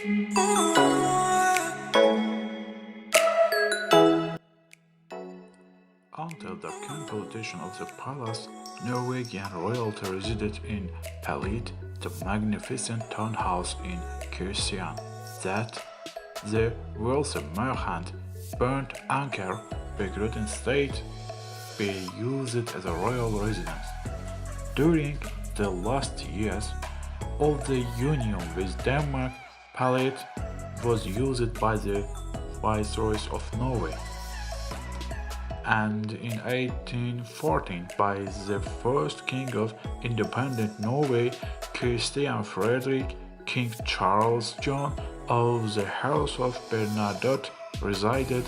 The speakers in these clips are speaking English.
Until the completion of the palace, Norwegian royalty resided in Palit, the magnificent townhouse in Kristian, that the wealthy merchant Bernd Anker bequeathed instead be used as a royal residence. During the last years of the union with Denmark, Palit was used by the viceroys of Norway, and in 1814 by the first king of independent Norway, Christian Frederick. King Charles John of the House of Bernadotte resided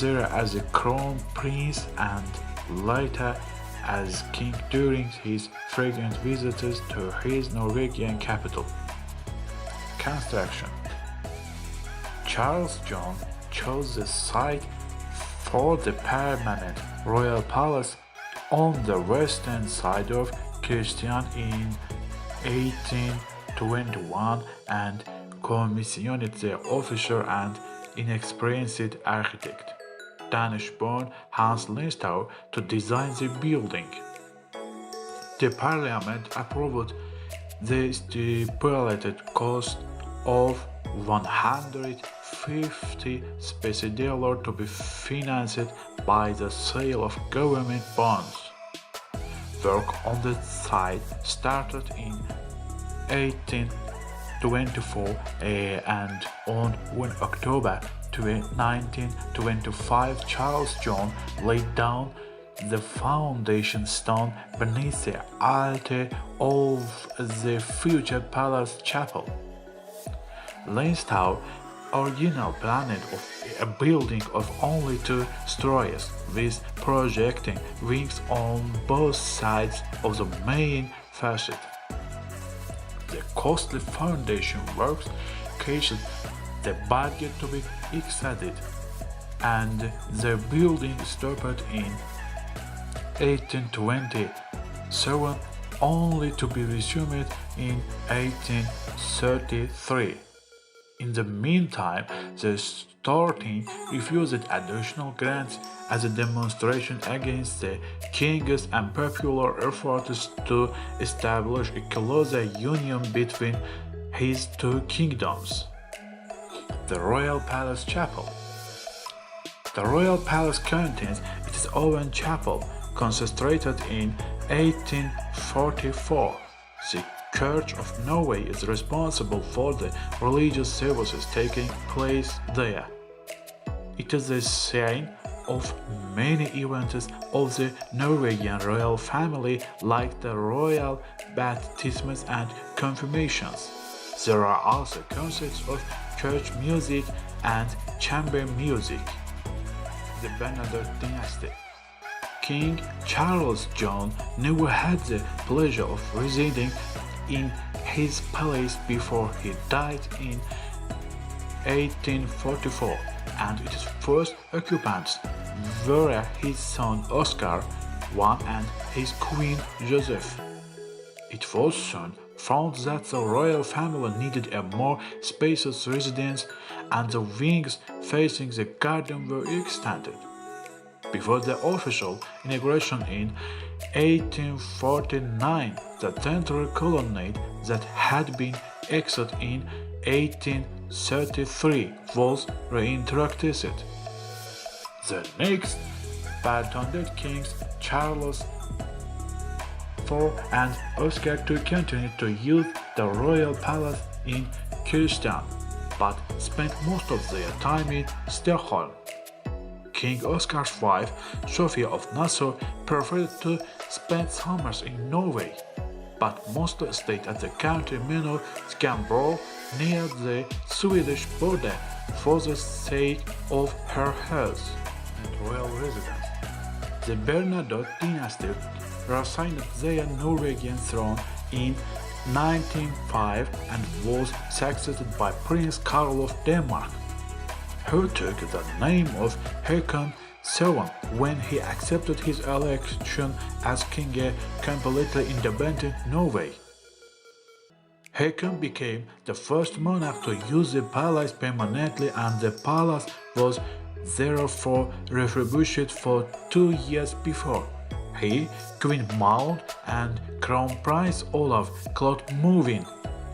there as a crown prince and later as king during his frequent visits to his Norwegian capital. Construction. Charles John chose the site for the permanent Royal Palace on the western side of Kristian in 1821 and commissioned the official and inexperienced architect, Danish-born Hans Lindstad, to design the building. The parliament approved the stipulated cost of 150 $50 to be financed by the sale of government bonds. Work on the site started in 1824 and on 1 October 1925 Charles John laid down the foundation stone beneath the altar of the future palace chapel. Lindstad original planned of a building of only 2 stories with projecting wings on both sides of the main facade. The costly foundation works caused the budget to be exceeded, and the building stopped in 1827 only to be resumed in 1833. In the meantime, the Storting refused additional grants as a demonstration against the king's unpopular efforts to establish a closer union between his 2 kingdoms. The Royal Palace Chapel. The Royal Palace contains its own chapel, concentrated in 1844. The Church of Norway is responsible for the religious services taking place there. It is the scene of many events of the Norwegian royal family, like the royal baptisms and confirmations. There are also concerts of church music and chamber music. The Bernadotte dynasty. King Charles John never had the pleasure of residing in his palace before he died in 1844, and its first occupants were his son Oscar I and his queen Joseph. It was soon found that the royal family needed a more spacious residence, and the wings facing the garden were extended. Before the official inauguration in 1849, the temporary colonnade that had been exited in 1833 was reintroduced. The next pretended kings, Charles IV and Oscar II, continued to use the royal palace in Kristian, but spent most of their time in Stockholm. King Oscar's wife, Sophia of Nassau, preferred to spend summers in Norway, but mostly stayed at the country manor Skaugum near the Swedish border for the sake of her health and royal residence. The Bernadotte dynasty resigned their Norwegian throne in 1905 and was succeeded by Prince Carl of Denmark, who took the name of Haakon VII when he accepted his election as king of completely independent Norway. Haakon became the first monarch to use the palace permanently, and the palace was therefore refurbished for 2 years before. He, Queen Maud, and Crown Prince Olav cloth moving.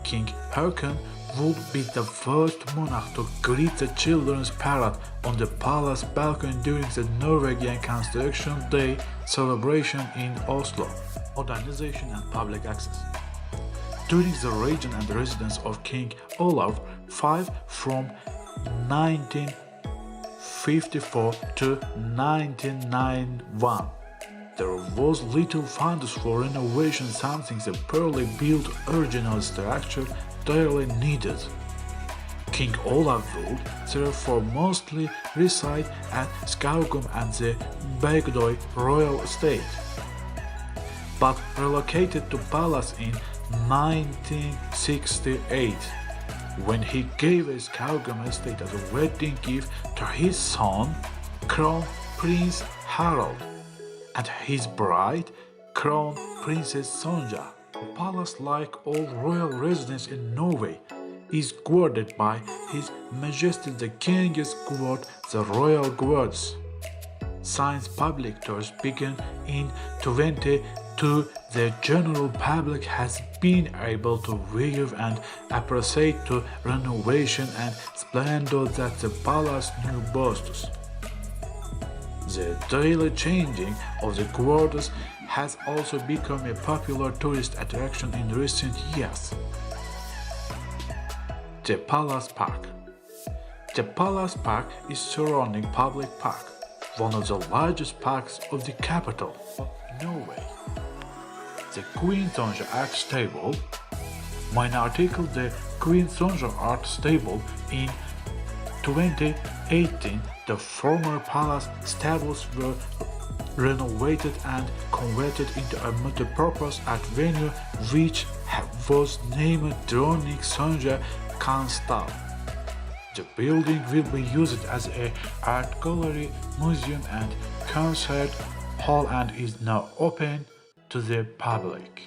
King Haakon would be the first monarch to greet the children's parade on the palace balcony during the Norwegian Construction Day celebration in Oslo. Modernization and public access. During the reign and residence of King Olav V from 1954 to 1991, there was little funds for renovation, something the poorly built original structure direly needed. King Olav would therefore mostly reside at Skaugum and the Bygdøy royal estate, but relocated to palace in 1968, when he gave a Skaugum estate as a wedding gift to his son, Crown Prince Harald, and his bride, Crown Princess Sonja. The palace, like all royal residences in Norway, is guarded by His Majesty the King's Guard, the Royal Guards. Since public tours began in 2022, the general public has been able to view and appreciate the renovation and splendor that the palace now boasts. The daily changing of the guards has also become a popular tourist attraction in recent years. The Palace Park. The Palace Park is surrounding public park, one of the largest parks of the capital of Norway. The Queen Sonja Art Stable. Mine article The Queen Sonja Art Stable in 2018, the former palace stables were renovated and converted into a multi-purpose art venue which was named Dronning Sonja Kanstal. The building will be used as an art gallery, museum and concert hall and is now open to the public.